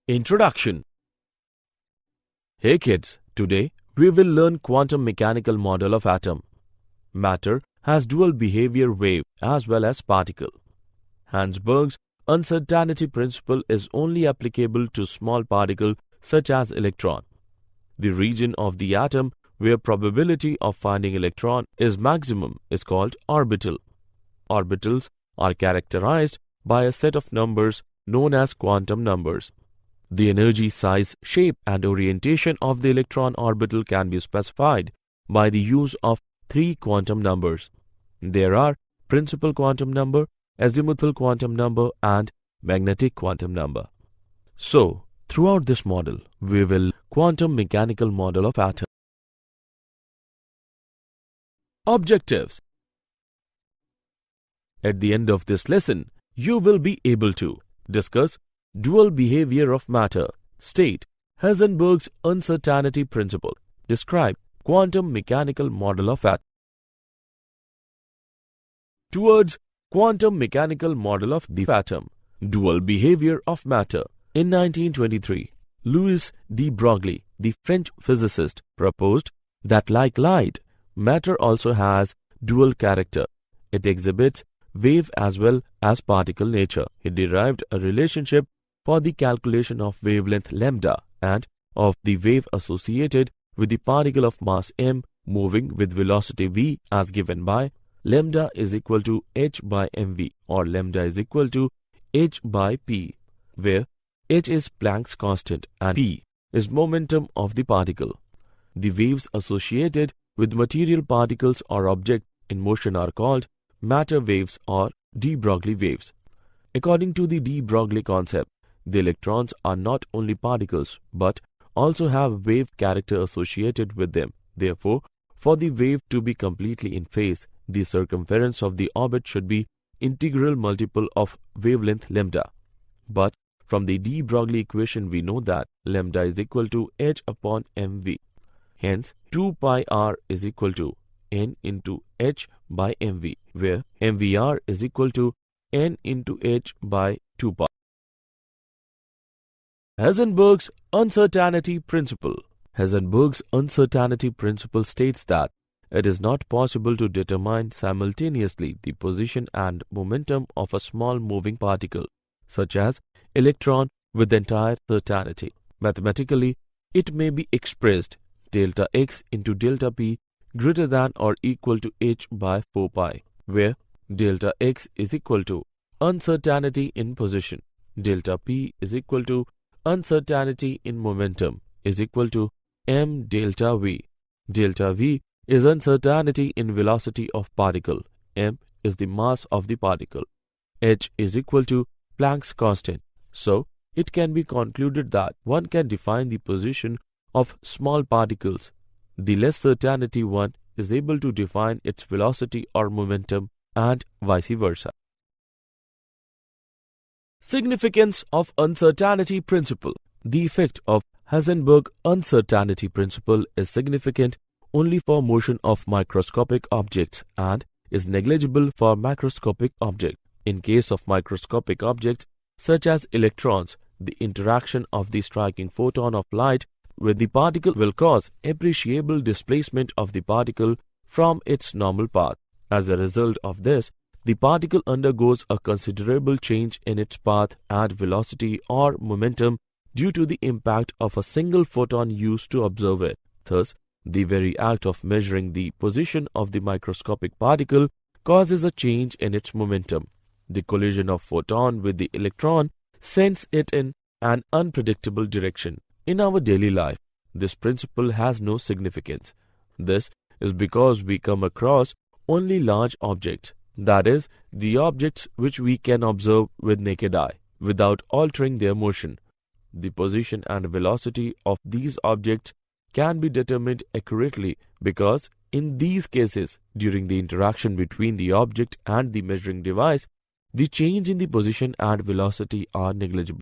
Introduction. Hey kids, today we will learn quantum mechanical model of atom. Matter has dual behavior wave as well as particle. Heisenberg's uncertainty principle is only applicable to small particle such as electron. The region of the atom where probability of finding electron is maximum is called orbital. Orbitals are characterized by a set of numbers known as quantum numbers. The energy, size, shape and orientation of the electron orbital can be specified by the use of three quantum numbers. There are principal quantum number, azimuthal quantum number and magnetic quantum number. So, throughout this model, we will quantum mechanical model of atom. Objectives. At the end of this lesson, you will be able to discuss dual behavior of matter, state Heisenberg's uncertainty principle, describe quantum mechanical model of atom. Towards quantum mechanical model of the atom, dual behavior of matter. In 1923, Louis de Broglie, the French physicist, proposed that like light, matter also has dual character. It exhibits wave as well as particle nature. He derived a relationship for the calculation of wavelength lambda and of the wave associated with the particle of mass m moving with velocity v as given by lambda is equal to h by mv or lambda is equal to h by p, where h is Planck's constant and p is momentum of the particle. The waves associated with material particles or objects in motion are called matter waves or de Broglie waves. According to the de Broglie concept, the electrons are not only particles but also have wave character associated with them. Therefore, for the wave to be completely in phase, the circumference of the orbit should be integral multiple of wavelength lambda. But from the de Broglie equation we know that lambda is equal to h upon mv. Hence, 2 pi r is equal to n into h by mv, where mvr is equal to n into h by 2 pi. Heisenberg's uncertainty principle. Heisenberg's uncertainty principle states that it is not possible to determine simultaneously the position and momentum of a small moving particle, such as electron, with entire certainty. Mathematically, it may be expressed delta x into delta p greater than or equal to h by 4 pi, where delta x is equal to uncertainty in position, delta p is equal to uncertainty in momentum is equal to m delta v. Delta v is uncertainty in velocity of particle, m is the mass of the particle, h is equal to Planck's constant. So, it can be concluded that one can define the position of small particles. The less certainty one is able to define its velocity or momentum and vice versa. Significance of uncertainty principle. The effect of Heisenberg uncertainty principle is significant only for motion of microscopic objects and is negligible for macroscopic objects. In case of microscopic objects such as electrons, the interaction of the striking photon of light with the particle will cause appreciable displacement of the particle from its normal path. As a result of this, the particle undergoes a considerable change in its path and velocity or momentum due to the impact of a single photon used to observe it. Thus, the very act of measuring the position of the microscopic particle causes a change in its momentum. The collision of photon with the electron sends it in an unpredictable direction. In our daily life, this principle has no significance. This is because we come across only large objects, that is, the objects which we can observe with naked eye, without altering their motion. The position and velocity of these objects can be determined accurately because in these cases, during the interaction between the object and the measuring device, the change in the position and velocity are negligible.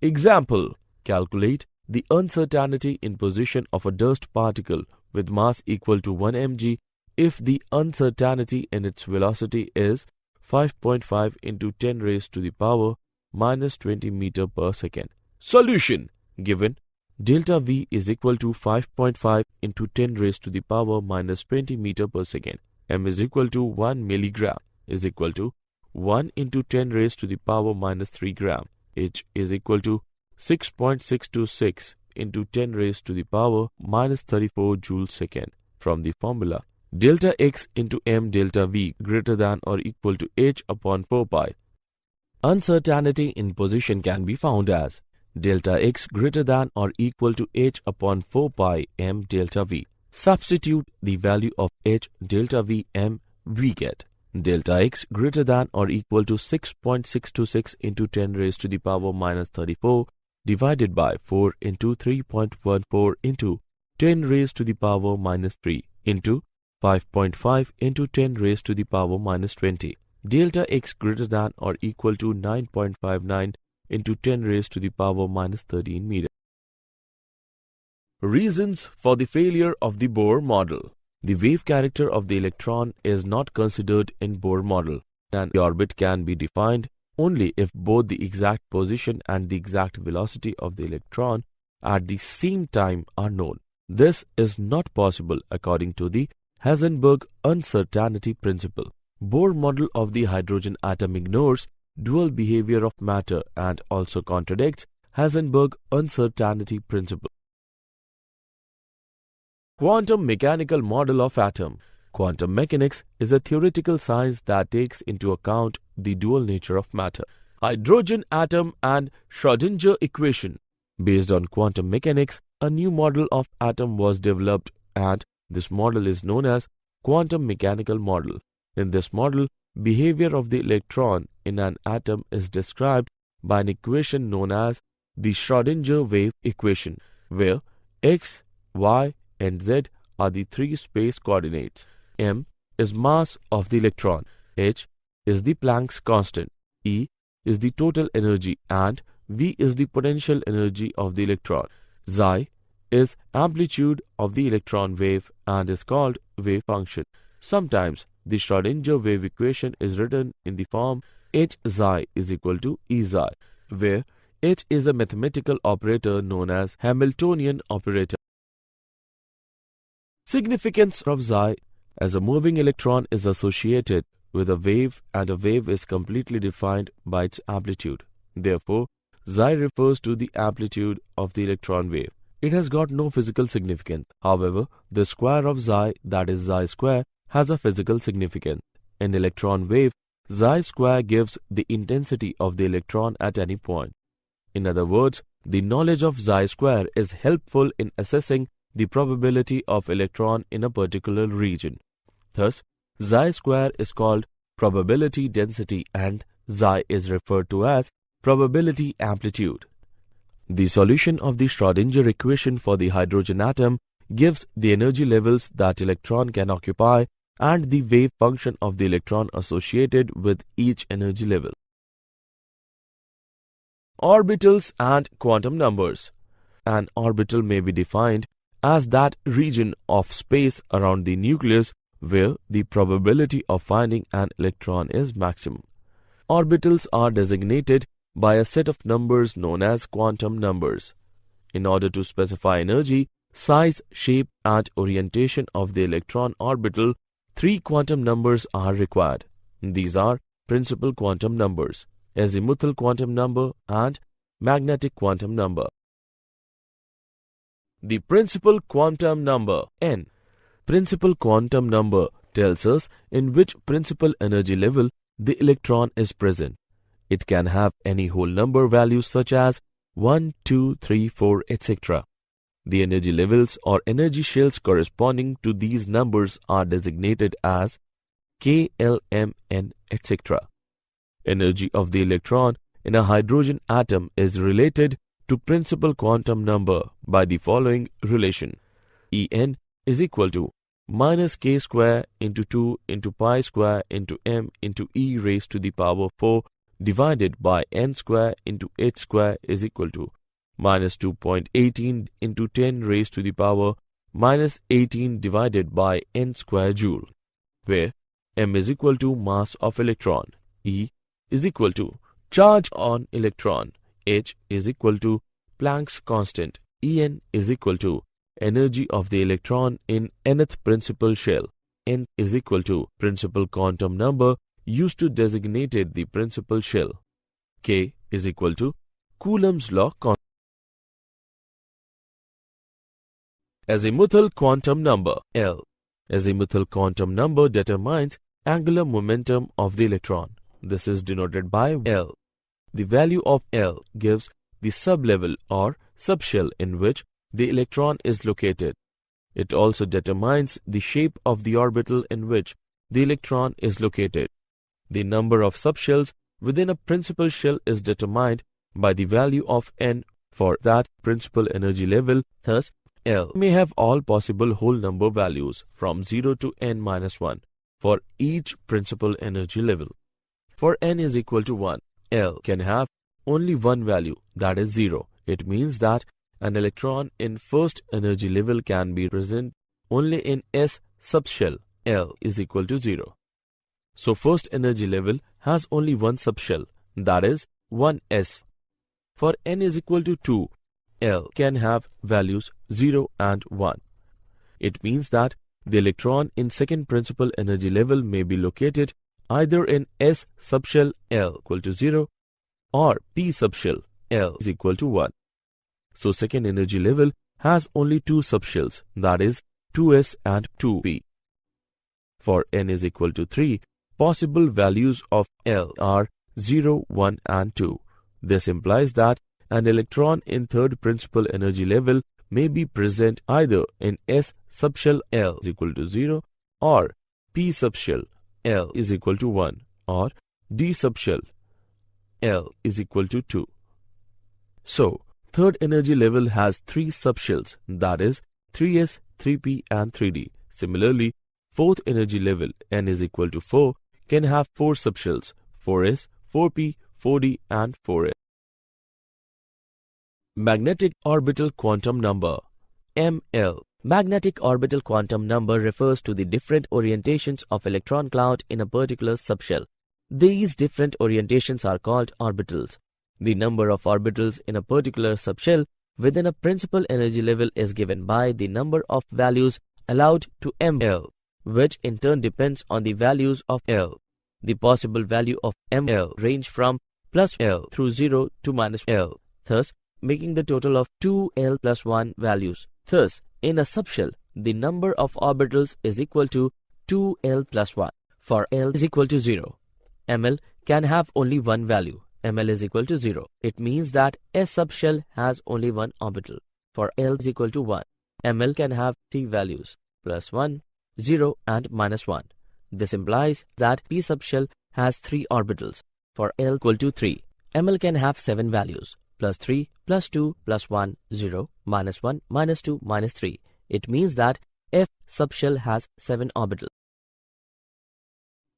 Example: calculate the uncertainty in position of a dust particle with mass equal to 1 mg if the uncertainty in its velocity is 5.5 into 10 raised to the power minus 20 meter per second. Solution given delta V is equal to 5.5 into 10 raised to the power minus 20 meter per second. M is equal to 1 milligram is equal to 1 into 10 raised to the power minus 3 gram. H is equal to 6.626 into 10 raised to the power minus 34 joule second. From the formula, delta X into M delta V greater than or equal to H upon 4 pi. Uncertainty in position can be found as delta X greater than or equal to H upon 4 pi M delta V. Substitute the value of H delta V M, we get delta X greater than or equal to 6.626 into 10 raised to the power minus 34 divided by 4 into 3.14 into 10 raised to the power minus 3 into 5.5 into 10 raised to the power minus 20. Delta X greater than or equal to 9.59 into 10 raised to the power minus 13 meter. Reasons for the failure of the Bohr model. The wave character of the electron is not considered in Bohr model, and the orbit can be defined only if both the exact position and the exact velocity of the electron at the same time are known. This is not possible according to the Heisenberg uncertainty principle. Bohr model of the hydrogen atom ignores dual behavior of matter and also contradicts Heisenberg uncertainty principle. Quantum mechanical model of atom. Quantum mechanics is a theoretical science that takes into account the dual nature of matter, hydrogen atom and Schrödinger equation. Based on quantum mechanics, a new model of atom was developed, and this model is known as quantum mechanical model. In this model, behavior of the electron in an atom is described by an equation known as the Schrödinger wave equation, where x, y, and z are the three space coordinates. M is mass of the electron, h is the Planck's constant, E is the total energy, and V is the potential energy of the electron. Xi is amplitude of the electron wave and is called wave function. Sometimes the Schrödinger wave equation is written in the form h xi is equal to E xi, where h is a mathematical operator known as Hamiltonian operator. Significance of Xi. As a moving electron is associated with a wave, and a wave is completely defined by its amplitude. Therefore, Xi refers to the amplitude of the electron wave. It has got no physical significance. However, the square of Xi, that is Xi square, has a physical significance. In electron wave, Xi square gives the intensity of the electron at any point. In other words, the knowledge of Xi square is helpful in assessing the probability of electron in a particular region. Thus, Xi square is called probability density and Xi is referred to as probability amplitude. The solution of the Schrödinger equation for the hydrogen atom gives the energy levels that electron can occupy and the wave function of the electron associated with each energy level. Orbitals and quantum numbers. An orbital may be defined as that region of space around the nucleus where the probability of finding an electron is maximum. Orbitals are designated by a set of numbers known as quantum numbers. In order to specify energy, size, shape, and orientation of the electron orbital, 3 quantum numbers are required. These are principal quantum numbers, azimuthal quantum number, and magnetic quantum number. The principal quantum number, n. Principal quantum number tells us in which principal energy level the electron is present. It can have any whole number values such as 1, 2, 3, 4, etc. The energy levels or energy shells corresponding to these numbers are designated as K, L, M, N, etc. Energy of the electron in a hydrogen atom is related to principal quantum number by the following relation. En is equal to minus k square into 2 into pi square into m into e raised to the power 4 divided by n square into h square is equal to minus 2.18 into 10 raised to the power minus 18 divided by n square joule, where m is equal to mass of electron, e is equal to Charge on electron. H is equal to Planck's constant. En is equal to energy of the electron in nth principal shell. N is equal to principal quantum number used to designate the principal shell. K is equal to Coulomb's law constant. Azimuthal quantum number. L. Azimuthal quantum number determines angular momentum of the electron. This is denoted by L. The value of L gives the sublevel or subshell in which the electron is located. It also determines the shape of the orbital in which the electron is located. The number of subshells within a principal shell is determined by the value of n for that principal energy level. Thus, L may have all possible whole number values from 0 to n-1 for each principal energy level. For n is equal to 1, L can have only one value, that is 0. It means that an electron in first energy level can be present only in S subshell. L is equal to 0. So first energy level has only one subshell, that is 1s. For n is equal to 2, L can have values 0 and 1. It means that the electron in second principal energy level may be located either in S subshell L equal to 0 or P subshell L is equal to 1. So second energy level has only two subshells, that is 2s and 2p. For n is equal to 3, possible values of L are 0, 1 and 2. This implies that an electron in third principal energy level may be present either in S subshell L is equal to 0 or P subshell L is equal to 1 or D subshell L is equal to 2. So, third energy level has three subshells, that is 3s, 3p and 3d. Similarly, fourth energy level n is equal to 4 can have four subshells, 4s, 4p, 4d and 4s. Magnetic orbital quantum number, ML. Magnetic orbital quantum number refers to the different orientations of electron cloud in a particular subshell. These different orientations are called orbitals. The number of orbitals in a particular subshell within a principal energy level is given by the number of values allowed to ML, which in turn depends on the values of L. The possible value of ML range from plus L through 0 to minus L, thus making the total of 2L plus 1 values. Thus, in a subshell, the number of orbitals is equal to 2L plus 1. For L is equal to 0, ML can have only one value. ML is equal to 0. It means that S subshell has only one orbital. For L is equal to 1, ML can have three values, plus 1, 0 and minus 1. This implies that P subshell has three orbitals. For L equal to 3, ML can have 7 values, plus 3, plus 2, plus 1, 0, minus 1, minus 2, minus 3. It means that F subshell has 7 orbitals.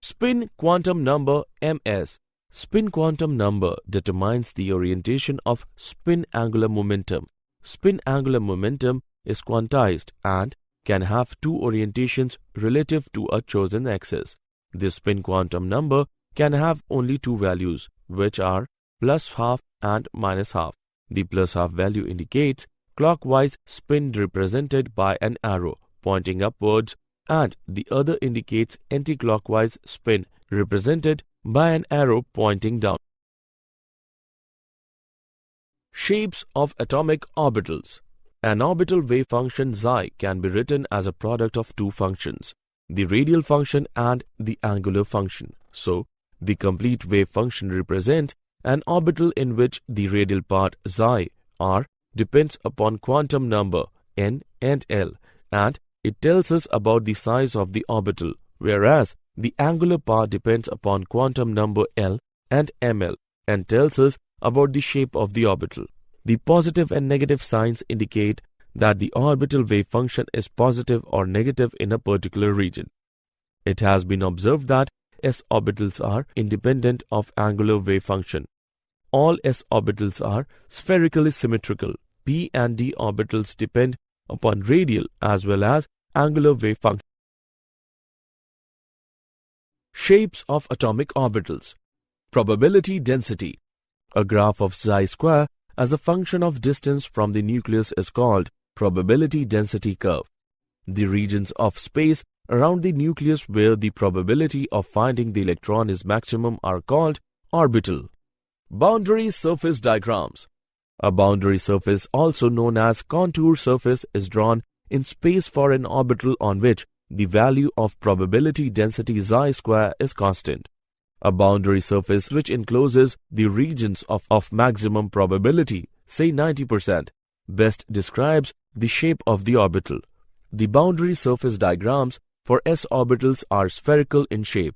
Spin quantum number ms. Spin quantum number determines the orientation of spin angular momentum. Spin angular momentum is quantized and can have two orientations relative to a chosen axis. This spin quantum number can have only two values, which are plus half and minus half. The plus half value indicates clockwise spin represented by an arrow pointing upwards, and the other indicates anti-clockwise spin represented by an arrow pointing down. Shapes of atomic orbitals. An orbital wave function Xi can be written as a product of two functions, the radial function and the angular function. So, the complete wave function represents an orbital in which the radial part Xi r depends upon quantum number n and l, and it tells us about the size of the orbital, whereas the angular part depends upon quantum number l and ml and tells us about the shape of the orbital. The positive and negative signs indicate that the orbital wave function is positive or negative in a particular region. It has been observed that s orbitals are independent of angular wave function. All s orbitals are spherically symmetrical. P and d orbitals depend upon radial as well as angular wave function. Shapes of atomic orbitals. Probability density. A graph of Chi square as a function of distance from the nucleus is called probability density curve. The regions of space around the nucleus where the probability of finding the electron is maximum are called orbital. Boundary surface diagrams. A boundary surface, also known as contour surface, is drawn in space for an orbital on which the value of probability density Chi square is constant. A boundary surface which encloses the regions of maximum probability, say 90%, best describes the shape of the orbital. The boundary surface diagrams for s orbitals are spherical in shape.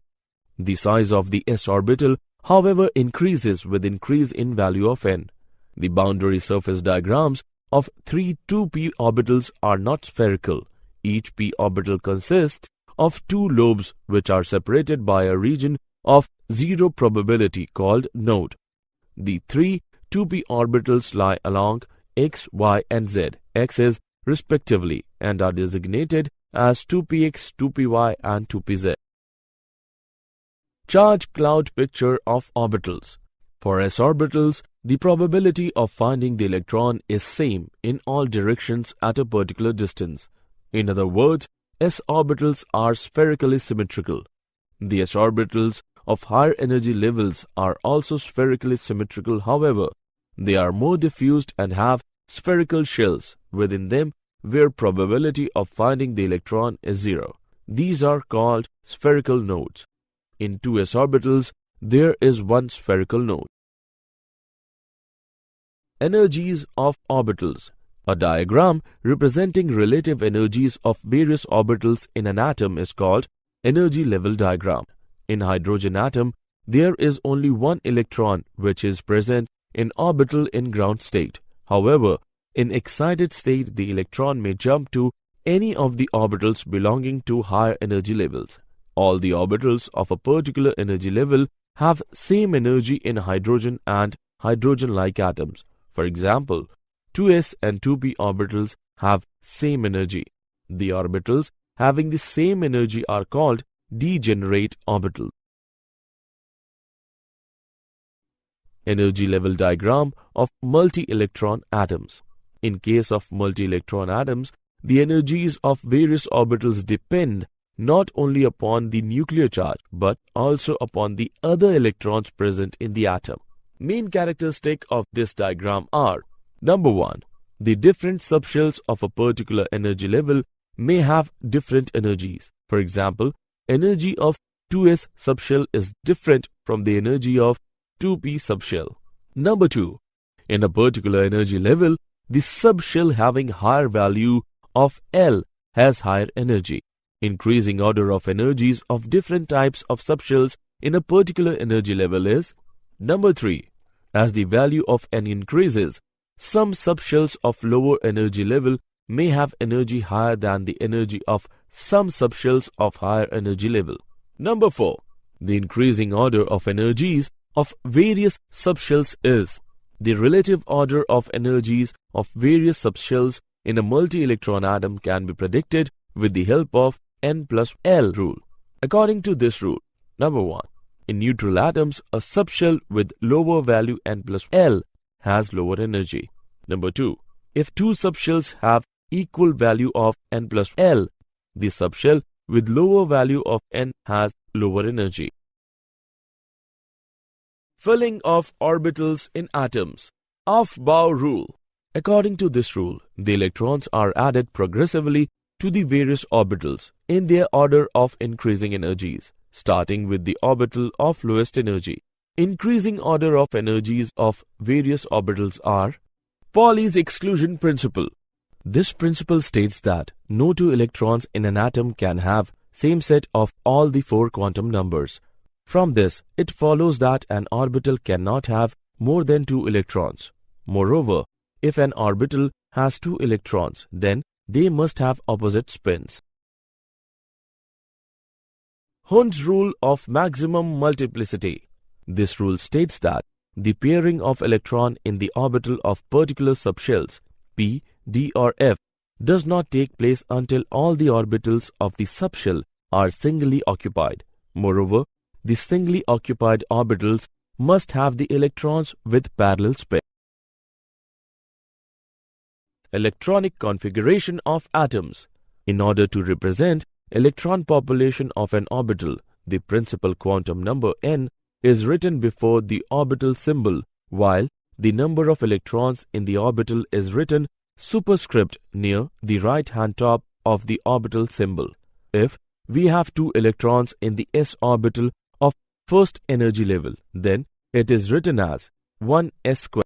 The size of the s orbital, however, increases with increase in value of n. The boundary surface diagrams of 3 2p orbitals are not spherical. Each p orbital consists of two lobes which are separated by a region of zero probability called node. The 3 2p orbitals lie along x, y, and z axes respectively and are designated as 2px, 2py, and 2pz. Charge cloud picture of orbitals. For s orbitals, the probability of finding the electron is same in all directions at a particular distance. In other words, s orbitals are spherically symmetrical. The s orbitals of higher energy levels are also spherically symmetrical, however, they are more diffused and have spherical shells within them where probability of finding the electron is zero. These are called spherical nodes. In 2s orbitals, there is one spherical node. Energies of orbitals. A diagram representing relative energies of various orbitals in an atom is called energy level diagram. In hydrogen atom, there is only one electron which is present in orbital in ground state. However, in excited state, the electron may jump to any of the orbitals belonging to higher energy levels. All the orbitals of a particular energy level have same energy in hydrogen and hydrogen-like atoms. For example, 2s and 2p orbitals have same energy. The orbitals having the same energy are called degenerate orbitals. Energy level diagram of multi-electron atoms. In case of multi-electron atoms, the energies of various orbitals depend not only upon the nuclear charge but also upon the other electrons present in the atom. Main characteristics of this diagram are: number 1, the different subshells of a particular energy level may have different energies. For example, energy of 2s subshell is different from the energy of 2p subshell. Number 2, in a particular energy level, the subshell having higher value of L has higher energy. Increasing order of energies of different types of subshells in a particular energy level is: number 3, as the value of N increases, some subshells of lower energy level may have energy higher than the energy of some subshells of higher energy level. Number 4, the increasing order of energies of various subshells is: the relative order of energies of various subshells in a multi-electron atom can be predicted with the help of N plus L rule. According to this rule, number 1, in neutral atoms, a subshell with lower value N plus L has lower energy. Number 2, if two subshells have equal value of N plus L, the subshell with lower value of N has lower energy. Filling of orbitals in atoms. Aufbau rule. According to this rule, the electrons are added progressively to the various orbitals in their order of increasing energies, starting with the orbital of lowest energy. Increasing order of energies of various orbitals are: Pauli's exclusion principle. This principle states that no two electrons in an atom can have same set of all the 4 quantum numbers. From this, it follows that an orbital cannot have more than 2 electrons. Moreover, if an orbital has 2 electrons, then they must have opposite spins. Hund's rule of maximum multiplicity. This rule states that the pairing of electron in the orbital of particular subshells P, D or F does not take place until all the orbitals of the subshell are singly occupied. Moreover, the singly occupied orbitals must have the electrons with parallel spin. Electronic configuration of atoms. In order to represent electron population of an orbital, the principal quantum number n is written before the orbital symbol, while the number of electrons in the orbital is written superscript near the right-hand top of the orbital symbol. If we have 2 electrons in the s orbital of first energy level, then it is written as 1s².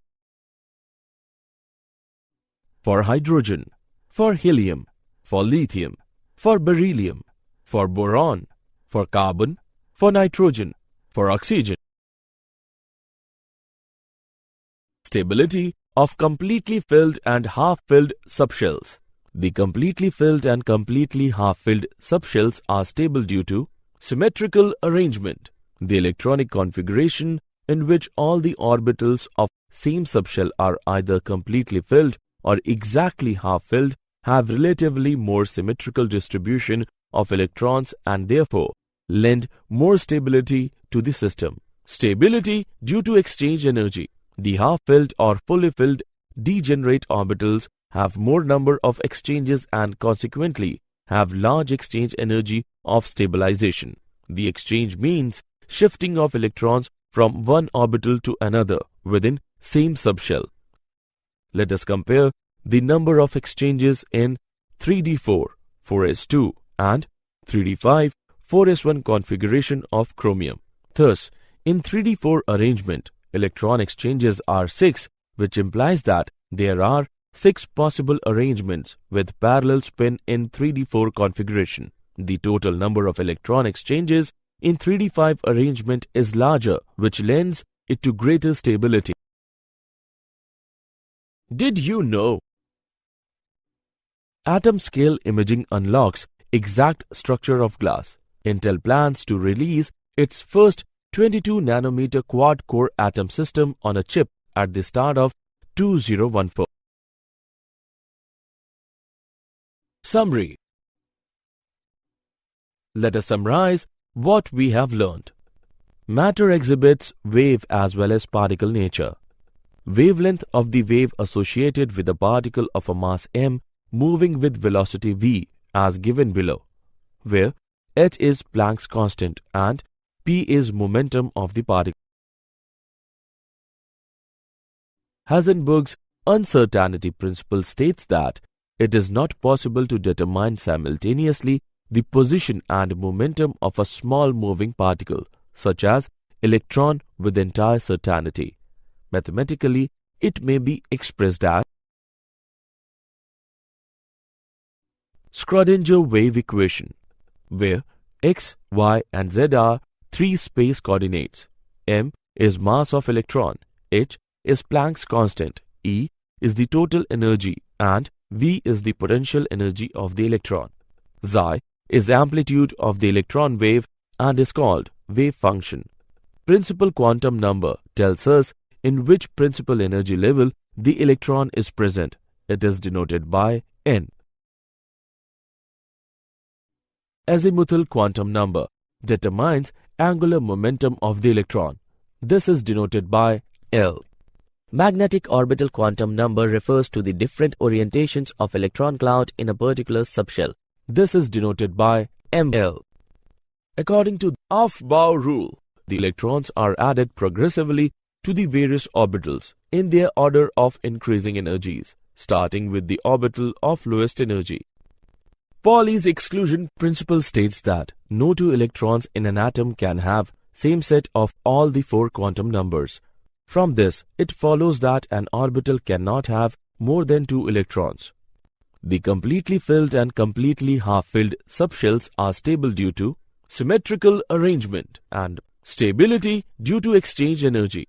For hydrogen, for helium, for lithium, for beryllium, for boron, for carbon, for nitrogen, for oxygen. Stability of completely filled and half-filled subshells. The completely filled and completely half-filled subshells are stable due to symmetrical arrangement. The electronic configuration in which all the orbitals of same subshell are either completely filled or exactly half-filled have relatively more symmetrical distribution of electrons and therefore lend more stability to the system. Stability due to exchange energy. The half-filled or fully filled degenerate orbitals have more number of exchanges and consequently have large exchange energy of stabilization. The exchange means shifting of electrons from one orbital to another within same subshell. Let us compare the number of exchanges in 3d4, 4s2 and 3d5, 4s1 configuration of chromium. Thus, in 3d4 arrangement, electron exchanges are 6, which implies that there are 6 possible arrangements with parallel spin in 3d4 configuration. The total number of electron exchanges in 3d5 arrangement is larger, which lends it to greater stability. Did you know? Atom scale imaging unlocks exact structure of glass. Intel plans to release its first 22 nanometer quad-core atom system on a chip at the start of 2014. Summary. Let us summarize what we have learned. Matter exhibits wave as well as particle nature. Wavelength of the wave associated with a particle of a mass m moving with velocity v as given below, where h is Planck's constant and p is momentum of the particle. Heisenberg's uncertainty principle states that it is not possible to determine simultaneously the position and momentum of a small moving particle, such as electron, with entire certainty. Mathematically, it may be expressed as Schrödinger wave equation, where x, y and z are 3 space coordinates. M is mass of electron, h is Planck's constant, E is the total energy and V is the potential energy of the electron. Xi is amplitude of the electron wave and is called wave function. Principal quantum number tells us in which principal energy level the electron is present. It is denoted by n. Azimuthal quantum number determines angular momentum of the electron. This is denoted by L. Magnetic orbital quantum number refers to the different orientations of electron cloud in a particular subshell. This is denoted by ML. According to the Aufbau rule, the electrons are added progressively to the various orbitals in their order of increasing energies, starting with the orbital of lowest energy. Pauli's exclusion principle states that no 2 electrons in an atom can have same set of all the 4 quantum numbers. From this, it follows that an orbital cannot have more than 2 electrons. The completely filled and completely half-filled subshells are stable due to symmetrical arrangement and stability due to exchange energy.